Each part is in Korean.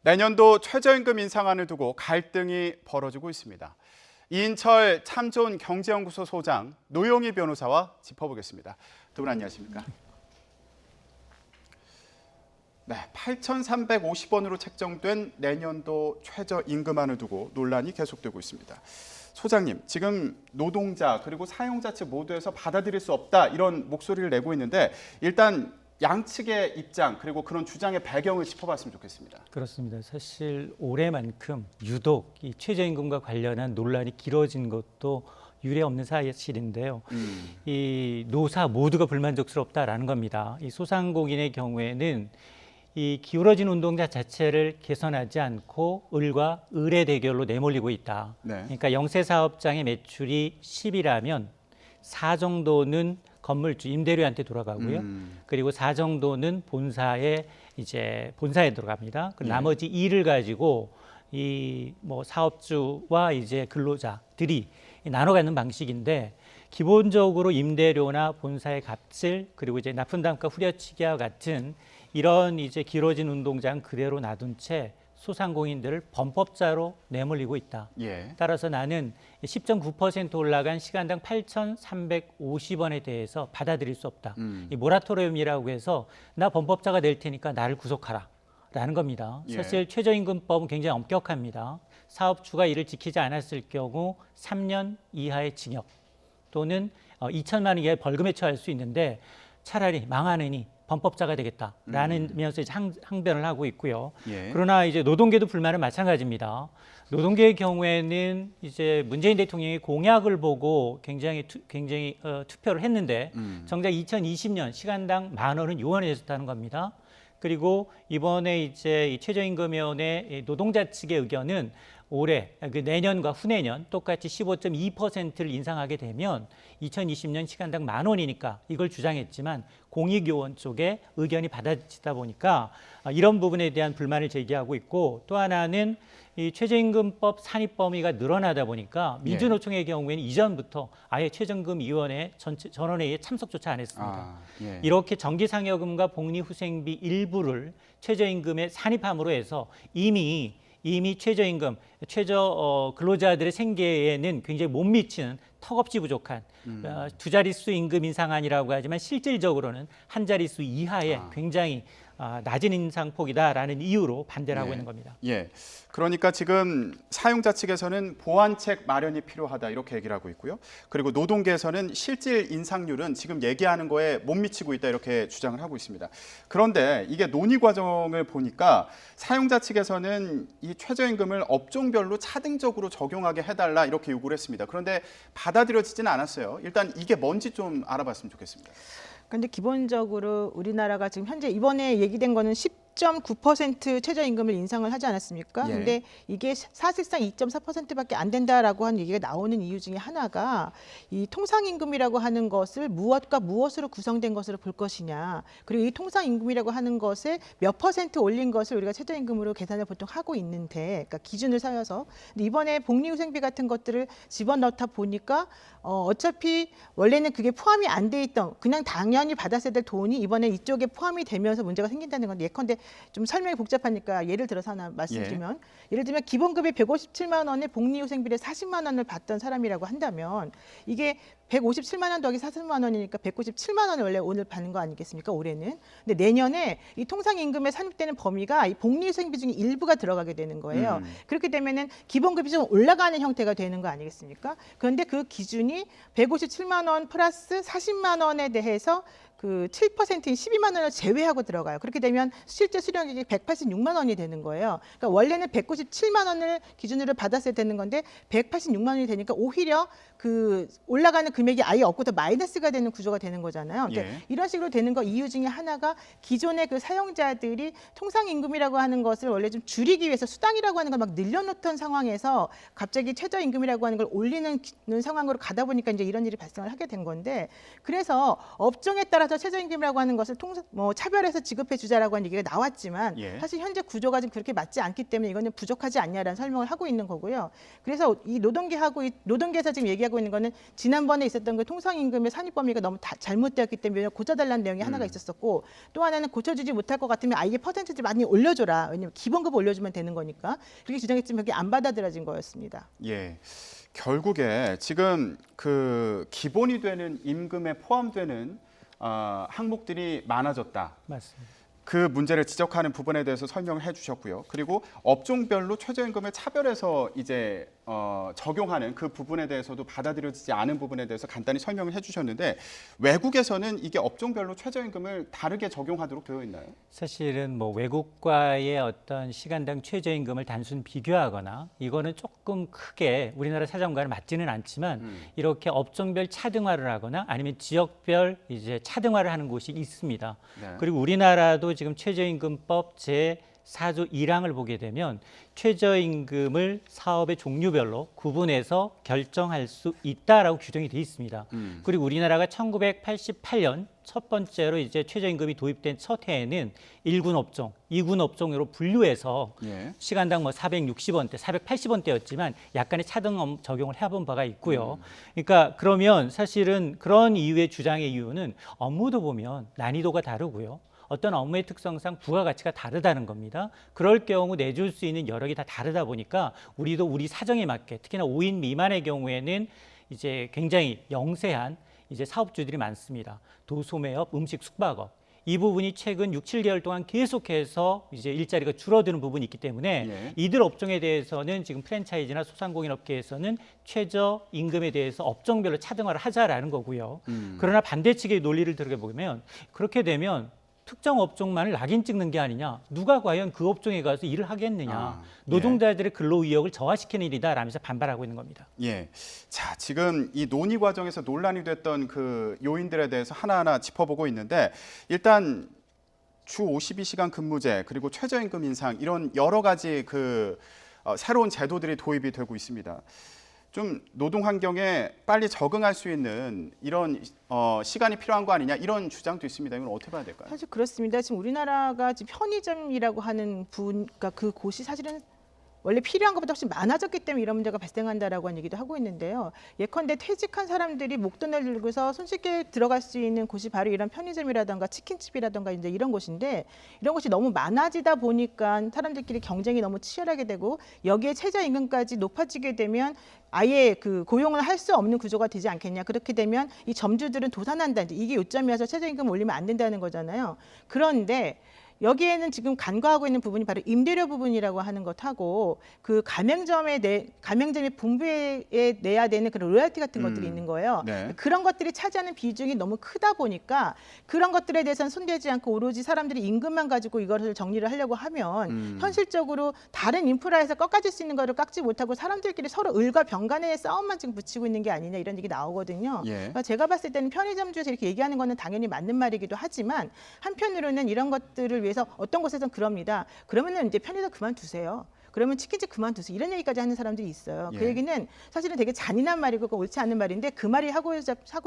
내년도 최저임금 인상안을 두고 갈등이 벌어지고 있습니다. 이인철 참좋은 경제연구소 소장 노영희 변호사와 짚어보겠습니다. 두 분 안녕하십니까? 네, 8,350원으로 책정된 내년도 최저임금안을 두고 논란이 계속되고 있습니다. 소장님, 지금 노동자 그리고 사용자 측 모두에서 받아들일 수 없다 이런 목소리를 내고 있는데 일단 양측의 입장 그리고 그런 주장의 배경을 짚어봤으면 좋겠습니다. 그렇습니다. 사실 올해만큼 유독 이 최저임금과 관련한 논란이 길어진 것도 유례없는 사실인데요. 이 노사 모두가 불만족스럽다라는 겁니다. 이 소상공인의 경우에는 이 기울어진 운동자 자체를 개선하지 않고 을과 을의 대결로 내몰리고 있다. 네. 그러니까 영세 사업장의 매출이 10이라면 4 정도는 건물주 임대료한테 돌아가고요. 그리고 4 정도는 본사에 들어갑니다. 그리고 나머지 2를 가지고 이 뭐 사업주와 이제 근로자들이 나눠 갖는 방식인데 기본적으로 임대료나 본사의 값을 그리고 이제 납품단가 후려치기와 같은 이런 이제 길어진 운동장 그대로 놔둔 채 소상공인들을 범법자로 내몰리고 있다. 예. 따라서 나는 10.9% 올라간 시간당 8,350원에 대해서 받아들일 수 없다. 이 모라토리엄이라고 해서 나 범법자가 될 테니까 나를 구속하라. 라는 겁니다. 예. 사실 최저임금법은 굉장히 엄격합니다. 사업주가 이를 지키지 않았을 경우 3년 이하의 징역 또는 2천만 원 이하의 벌금에 처할 수 있는데 차라리 망하느니 범법자가 되겠다라는 면에서 항변을 하고 있고요. 예. 그러나 이제 노동계도 불만은 마찬가지입니다. 노동계의 경우에는 이제 문재인 대통령이 공약을 보고 굉장히 투표를 했는데 정작 2020년 시간당 10,000원은 요원해졌다는 겁니다. 그리고 이번에 이제 이 최저임금위원회 노동자 측의 의견은 올해 내년과 후내년 똑같이 15.2%를 인상하게 되면 2020년 시간당 10,000원이니까 이걸 주장했지만 공익요원 쪽에 의견이 받아지다 보니까 이런 부분에 대한 불만을 제기하고 있고 또 하나는 이 최저임금법 산입 범위가 늘어나다 보니까 민주노총의 경우에는 이전부터 아예 최저임금위원회 전원회의에 참석조차 안 했습니다. 예. 이렇게 정기상여금과 복리후생비 일부를 최저임금에 산입함으로 해서 이미 최저임금, 근로자들의 생계에는 굉장히 못 미치는 턱없이 부족한 두 자릿수 임금 인상안이라고 하지만 실질적으로는 한 자릿수 이하의 굉장히 낮은 인상폭이다라는 이유로 반대를 하고 있는 겁니다. 예. 그러니까 지금 사용자 측에서는 보완책 마련이 필요하다 이렇게 얘기를 하고 있고요. 그리고 노동계에서는 실질 인상률은 지금 얘기하는 거에 못 미치고 있다 이렇게 주장을 하고 있습니다. 그런데 이게 논의 과정을 보니까 사용자 측에서는 이 최저임금을 업종별로 차등적으로 적용하게 해달라 이렇게 요구를 했습니다. 그런데 받아들여지지는 않았어요. 일단 이게 뭔지 좀 알아봤으면 좋겠습니다. 근데 기본적으로 우리나라가 지금 현재 이번에 얘기된 거는 10.9% 최저임금을 인상을 하지 않았습니까? 예. 근데 이게 사실상 2.4%밖에 안 된다라고 하는 얘기가 나오는 이유 중에 하나가 이 통상임금이라고 하는 것을 무엇과 무엇으로 구성된 것으로 볼 것이냐. 그리고 이 통상임금이라고 하는 것에 몇 퍼센트 올린 것을 우리가 최저임금으로 계산을 보통 하고 있는데, 그러니까 기준을 삼아서. 근데 이번에 복리후생비 같은 것들을 집어넣다 보니까 어차피 원래는 그게 포함이 안 돼 있던 그냥 당연히 받았어야 될 돈이 이번에 이쪽에 포함이 되면서 문제가 생긴다는 건데 예컨대 좀 설명이 복잡하니까 예를 들어서 하나 말씀드리면 예를 들면 기본급이 157만 원에 복리후생비를 40만 원을 받던 사람이라고 한다면 이게 157만 원 더하기 40만 원이니까 197만 원을 원래 오늘 받는 거 아니겠습니까? 올해는. 근데 내년에 이 통상임금에 산입되는 범위가 이 복리후생비 중에 일부가 들어가게 되는 거예요. 그렇게 되면은 기본급이 좀 올라가는 형태가 되는 거 아니겠습니까? 그런데 그 기준이 157만 원 플러스 40만 원에 대해서 그 7%인 12만 원을 제외하고 들어가요. 그렇게 되면 실제 수령액이 186만 원이 되는 거예요. 그러니까 원래는 197만 원을 기준으로 받았어야 되는 건데 186만 원이 되니까 오히려 그 올라가는 금액이 아예 없고 더 마이너스가 되는 구조가 되는 거잖아요. 그러니까 이런 식으로 되는 거 이유 중에 하나가 기존의 그 사용자들이 통상임금이라고 하는 것을 원래 좀 줄이기 위해서 수당이라고 하는 걸 막 늘려놓던 상황에서 갑자기 최저임금이라고 하는 걸 올리는 상황으로 가다 보니까 이제 이런 일이 발생을 하게 된 건데 그래서 업종에 따라 따라서 최저임금이라고 하는 것을 차별해서 지급해 주자라고 하는 얘기가 나왔지만 예. 사실 현재 구조가 지금 그렇게 맞지 않기 때문에 이거는 부족하지 않냐라는 설명을 하고 있는 거고요. 그래서 이 노동계에서 지금 얘기하고 있는 거는 지난번에 있었던 그 통상임금의 산입 범위가 너무 잘못되었기 때문에 고쳐달라는 내용이 하나가 있었었고, 또 하나는 고쳐주지 못할 것 같으면 아예 퍼센티지 많이 올려줘라. 왜냐면 기본급 올려주면 되는 거니까. 그렇게 주장했지만 그게 안 받아들여진 거였습니다. 예. 결국에 지금 그 기본이 되는 임금에 포함되는 항목들이 많아졌다. 맞습니다. 그 문제를 지적하는 부분에 대해서 설명을 해주셨고요. 그리고 업종별로 최저임금을 차별해서 이제 적용하는 그 부분에 대해서도 받아들여지지 않은 부분에 대해서 간단히 설명을 해주셨는데, 외국에서는 이게 업종별로 최저임금을 다르게 적용하도록 되어 있나요? 사실은 뭐 외국과의 어떤 시간당 최저임금을 단순 비교하거나 이거는 조금 크게 우리나라 사정과는 맞지는 않지만 이렇게 업종별 차등화를 하거나 아니면 지역별 이제 차등화를 하는 곳이 있습니다. 네. 그리고 우리나라도 지금 최저임금법 제4조 1항을 보게 되면 최저임금을 사업의 종류별로 구분해서 결정할 수 있다라고 규정이 되어 있습니다. 그리고 우리나라가 1988년 첫 번째로 이제 최저임금이 도입된 첫 해에는 1군 업종, 2군 업종으로 분류해서 예. 시간당 뭐 460원대, 480원대였지만 약간의 차등 적용을 해본 바가 있고요. 그러니까 그러면 사실은 그런 이유의 주장의 이유는 업무도 보면 난이도가 다르고요. 어떤 업무의 특성상 부가가치가 다르다는 겁니다. 그럴 경우 내줄 수 있는 여력이 다 다르다 보니까 우리도 우리 사정에 맞게, 특히나 5인 미만의 경우에는 이제 굉장히 영세한 이제 사업주들이 많습니다. 도소매업, 음식 숙박업. 이 부분이 최근 6, 7개월 동안 계속해서 이제 일자리가 줄어드는 부분이 있기 때문에 예. 이들 업종에 대해서는 지금 프랜차이즈나 소상공인업계에서는 최저 임금에 대해서 업종별로 차등화를 하자라는 거고요. 그러나 반대측의 논리를 들어보면 그렇게 되면 특정 업종만을 낙인 찍는 게 아니냐. 누가 과연 그 업종에 가서 일을 하겠느냐. 예. 노동자들의 근로의욕을 저하시키는 일이다라면서 반발하고 있는 겁니다. 예. 자, 지금 이 논의 과정에서 논란이 됐던 그 요인들에 대해서 하나하나 짚어보고 있는데, 일단 주 52시간 근무제 그리고 최저임금 인상 이런 여러 가지 그 새로운 제도들이 도입이 되고 있습니다. 좀 노동 환경에 빨리 적응할 수 있는 이런 시간이 필요한 거 아니냐, 이런 주장도 있습니다. 이건 어떻게 봐야 될까요? 사실 그렇습니다. 지금 우리나라가 지금 편의점이라고 하는 그러니까 그 곳이 사실은 원래 필요한 것보다 훨씬 많아졌기 때문에 이런 문제가 발생한다라고 하는 얘기도 하고 있는데요. 예컨대 퇴직한 사람들이 목돈을 들고서 손쉽게 들어갈 수 있는 곳이 바로 이런 편의점이라든가 치킨집이라든가 이제 이런 곳인데, 이런 곳이 너무 많아지다 보니까 사람들끼리 경쟁이 너무 치열하게 되고 여기에 최저임금까지 높아지게 되면 아예 그 고용을 할 수 없는 구조가 되지 않겠냐. 그렇게 되면 이 점주들은 도산한다. 이게 요점이어서 최저임금 올리면 안 된다는 거잖아요. 그런데 여기에는 지금 간과하고 있는 부분이 바로 임대료 부분이라고 하는 것하고 그 가맹점이 분부에 내야 되는 그런 로열티 같은 것들이 있는 거예요. 네. 그런 것들이 차지하는 비중이 너무 크다 보니까 그런 것들에 대해서는 손대지 않고 오로지 사람들이 임금만 가지고 이것을 정리를 하려고 하면 현실적으로 다른 인프라에서 꺾어질 수 있는 거를 깎지 못하고 사람들끼리 서로 을과 병간의 싸움만 지금 붙이고 있는 게 아니냐, 이런 얘기 나오거든요. 예. 그러니까 제가 봤을 때는 편의점주에서 이렇게 얘기하는 거는 당연히 맞는 말이기도 하지만 한편으로는 이런 것들을 위해서 어떤 곳에서는 그럽니다. 그러면은 이제 편의점 그만두세요. 그러면 치킨집 그만두세요. 이런 얘기까지 하는 사람들이 있어요. 예. 그 얘기는 사실은 되게 잔인한 말이고 옳지 않은 말인데, 그 말이 하고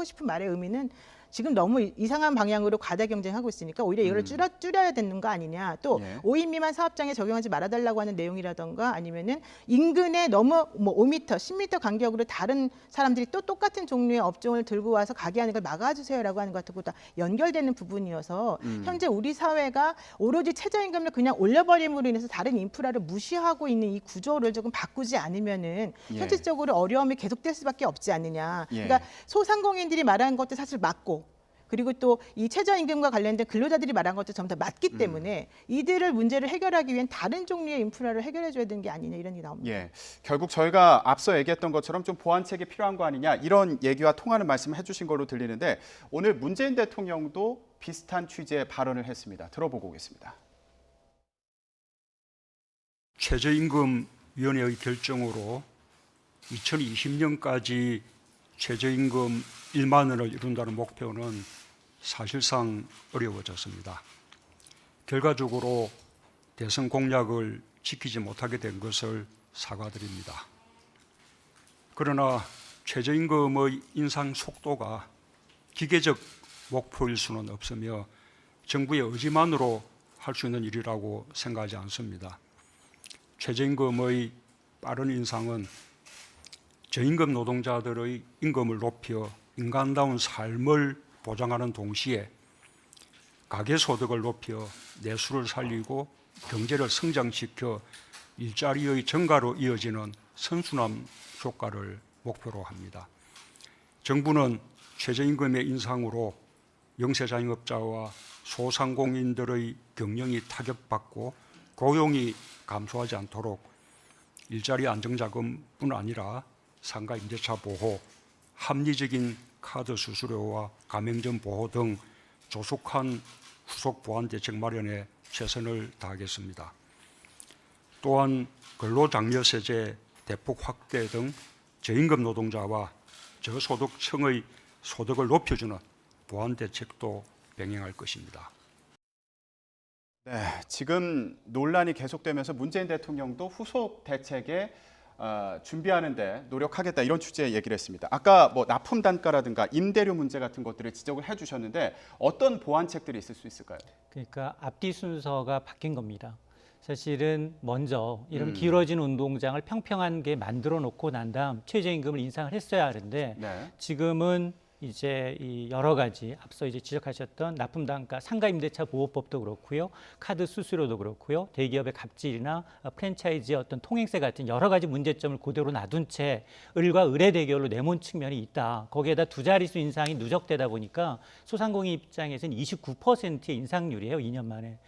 싶은 말의 의미는 지금 너무 이상한 방향으로 과다 경쟁하고 있으니까 오히려 이거를 줄여야 되는 거 아니냐. 또 예. 5인 미만 사업장에 적용하지 말아달라고 하는 내용이라던가 아니면은 인근에 너무 뭐 5m, 10m 간격으로 다른 사람들이 또 똑같은 종류의 업종을 들고 와서 가게 하는 걸 막아주세요라고 하는 것하고 다 연결되는 부분이어서 현재 우리 사회가 오로지 최저임금을 그냥 올려버림으로 인해서 다른 인프라를 무시하고 있는 이 구조를 조금 바꾸지 않으면은 예. 현실적으로 어려움이 계속될 수밖에 없지 않느냐. 예. 그러니까 소상공인들이 말하는 것도 사실 맞고, 그리고 또 이 최저임금과 관련된 근로자들이 말한 것도 전부 다 맞기 때문에 이들을 문제를 해결하기 위한 다른 종류의 인프라를 해결해 줘야 되는 게 아니냐, 이런 얘기 나옵니다. 예, 결국 저희가 앞서 얘기했던 것처럼 좀 보완책이 필요한 거 아니냐, 이런 얘기와 통하는 말씀을 해주신 걸로 들리는데, 오늘 문재인 대통령도 비슷한 취지의 발언을 했습니다. 들어보고 오겠습니다. 최저임금위원회의 결정으로 2020년까지 최저임금 1만 원을 이룬다는 목표는 사실상 어려워졌습니다. 결과적으로 대선 공약을 지키지 못하게 된 것을 사과드립니다. 그러나 최저임금의 인상 속도가 기계적 목표일 수는 없으며 정부의 의지만으로 할 수 있는 일이라고 생각하지 않습니다. 최저임금의 빠른 인상은 저임금 노동자들의 임금을 높여 인간다운 삶을 보장하는 동시에 가계소득을 높여 내수를 살리고 경제를 성장시켜 일자리의 증가로 이어지는 선순환 효과를 목표로 합니다. 정부는 최저임금의 인상으로 영세자영업자와 소상공인들의 경영이 타격받고 고용이 감소하지 않도록 일자리 안정자금뿐 아니라 상가 임대차 보호, 합리적인 카드 수수료와 가맹점 보호 등 조속한 후속 보완 대책 마련에 최선을 다하겠습니다. 또한 근로장려세제 대폭 확대 등 저임금 노동자와 저소득층의 소득을 높여주는 보완 대책도 병행할 것입니다. 네, 지금 논란이 계속되면서 문재인 대통령도 후속 대책에 준비하는데 노력하겠다 이런 취지의 얘기를 했습니다. 아까 뭐 납품 단가라든가 임대료 문제 같은 것들을 지적을 해주셨는데 어떤 보완책들이 있을 수 있을까요? 그러니까 앞뒤 순서가 바뀐 겁니다. 사실은 먼저 이런 길어진 운동장을 평평하게 만들어 놓고 난 다음 최저임금을 인상을 했어야 하는데 네. 지금은 이제 이 여러 가지 앞서 이제 지적하셨던 납품단가 상가임대차 보호법도 그렇고요, 카드 수수료도 그렇고요, 대기업의 갑질이나 프랜차이즈의 어떤 통행세 같은 여러 가지 문제점을 그대로 놔둔 채 을과 을의 대결로 내몬 측면이 있다. 거기에다 두 자릿수 인상이 누적되다 보니까 소상공인 입장에서는 29%의 인상률이에요, 2년 만에.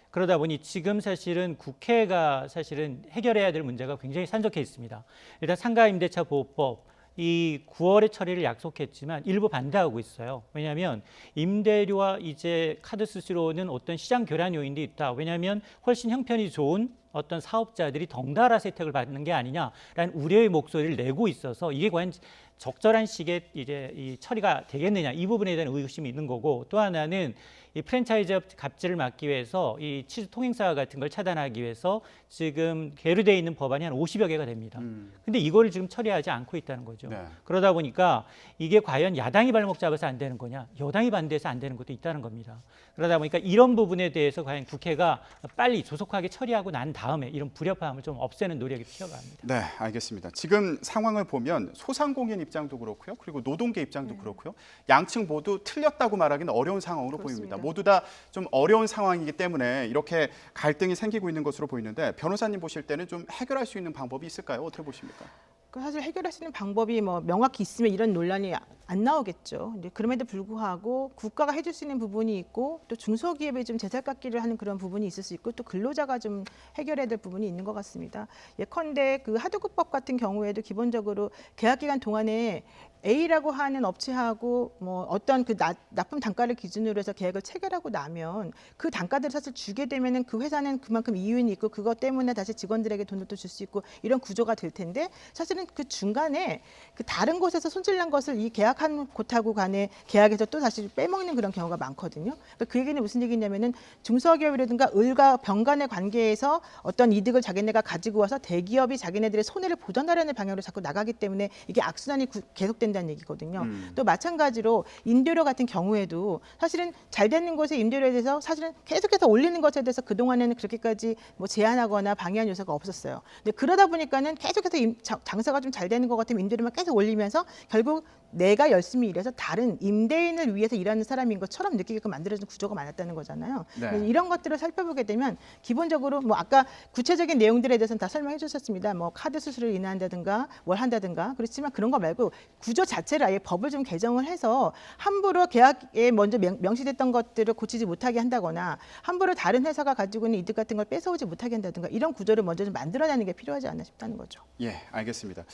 그러다 보니 지금 사실은 국회가 사실은 해결해야 될 문제가 굉장히 산적해 있습니다. 일단 상가임대차 보호법 이 9월에 처리를 약속했지만 일부 반대하고 있어요. 왜냐하면 임대료와 이제 카드 수수료는 어떤 시장 교란 요인도 있다. 왜냐하면 훨씬 형편이 좋은 어떤 사업자들이 덩달아 혜택을 받는 게 아니냐라는 우려의 목소리를 내고 있어서 이게 과연 적절한 시기에 이제 이 처리가 되겠느냐 이 부분에 대한 의구심이 있는 거고, 또 하나는 이 프랜차이즈 갑질을 막기 위해서 이 치즈 통행사 같은 걸 차단하기 위해서 지금 계류되어 있는 법안이 한 50여 개가 됩니다. 근데 이거를 지금 처리하지 않고 있다는 거죠. 네. 그러다 보니까 이게 과연 야당이 발목 잡아서 안 되는 거냐, 여당이 반대해서 안 되는 것도 있다는 겁니다. 그러다 보니까 이런 부분에 대해서 과연 국회가 빨리 조속하게 처리하고 난 다음에 이런 불협화음을 좀 없애는 노력이 필요가 합니다. 네, 알겠습니다. 지금 상황을 보면 소상공인 입장도 그렇고요, 그리고 노동계 입장도 그렇고요, 양측 모두 틀렸다고 말하기는 어려운 상황으로 그렇습니다. 보입니다. 모두 다 좀 어려운 상황이기 때문에 이렇게 갈등이 생기고 있는 것으로 보이는데 변호사님 보실 때는 좀 해결할 수 있는 방법이 있을까요? 어떻게 보십니까? 사실 해결할 수 있는 방법이 뭐 명확히 있으면 이런 논란이 안 나오겠죠. 근데 그럼에도 불구하고 국가가 해줄 수 있는 부분이 있고 또 중소기업이 좀 제살깎기를 하는 그런 부분이 있을 수 있고 또 근로자가 좀 해결해야 될 부분이 있는 것 같습니다. 예컨대 그 하도급법 같은 경우에도 기본적으로 계약 기간 동안에 A라고 하는 업체하고 뭐 어떤 그 납품 단가를 기준으로 해서 계약을 체결하고 나면 그 단가들을 사실 주게 되면은 그 회사는 그만큼 이윤이 있고 그것 때문에 다시 직원들에게 돈을 또 줄 수 있고 이런 구조가 될 텐데, 사실은 그 중간에 그 다른 곳에서 손질난 것을 이 계약한 곳하고 간에 계약에서 또 다시 빼먹는 그런 경우가 많거든요. 그러니까 그 얘기는 무슨 얘기냐면은 중소기업이라든가 을과 병 간의 관계에서 어떤 이득을 자기네가 가지고 와서 대기업이 자기네들의 손해를 보전하려는 방향으로 자꾸 나가기 때문에 이게 악순환이 계속된다는 얘기거든요. 또 마찬가지로 임대료 같은 경우에도 사실은 잘 되는 곳의 임대료에 대해서 사실은 계속해서 올리는 것에 대해서 그동안에는 그렇게까지 뭐 제한하거나 방해한 요소가 없었어요. 근데 그러다 보니까는 계속해서 장사가 좀 잘 되는 것 같으면 임대료만 계속 올리면서 결국 내가 열심히 일해서 다른 임대인을 위해서 일하는 사람인 것처럼 느끼게끔 만들어진 구조가 많았다는 거잖아요. 네. 이런 것들을 살펴보게 되면 기본적으로 뭐 아까 구체적인 내용들에 대해서는 다 설명해 주셨습니다. 뭐 카드 수수료를 인하한다든가 뭘 한다든가, 그렇지만 그런 거 말고 구조 자체를 아예 법을 좀 개정을 해서 함부로 계약에 먼저 명시됐던 것들을 고치지 못하게 한다거나 함부로 다른 회사가 가지고 있는 이득 같은 걸 뺏어오지 못하게 한다든가 이런 구조를 먼저 좀 만들어내는 게 필요하지 않나 싶다는 거죠. 예, 알겠습니다.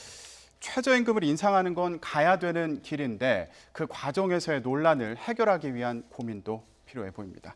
최저임금을 인상하는 건 가야 되는 길인데 그 과정에서의 논란을 해결하기 위한 고민도 필요해 보입니다.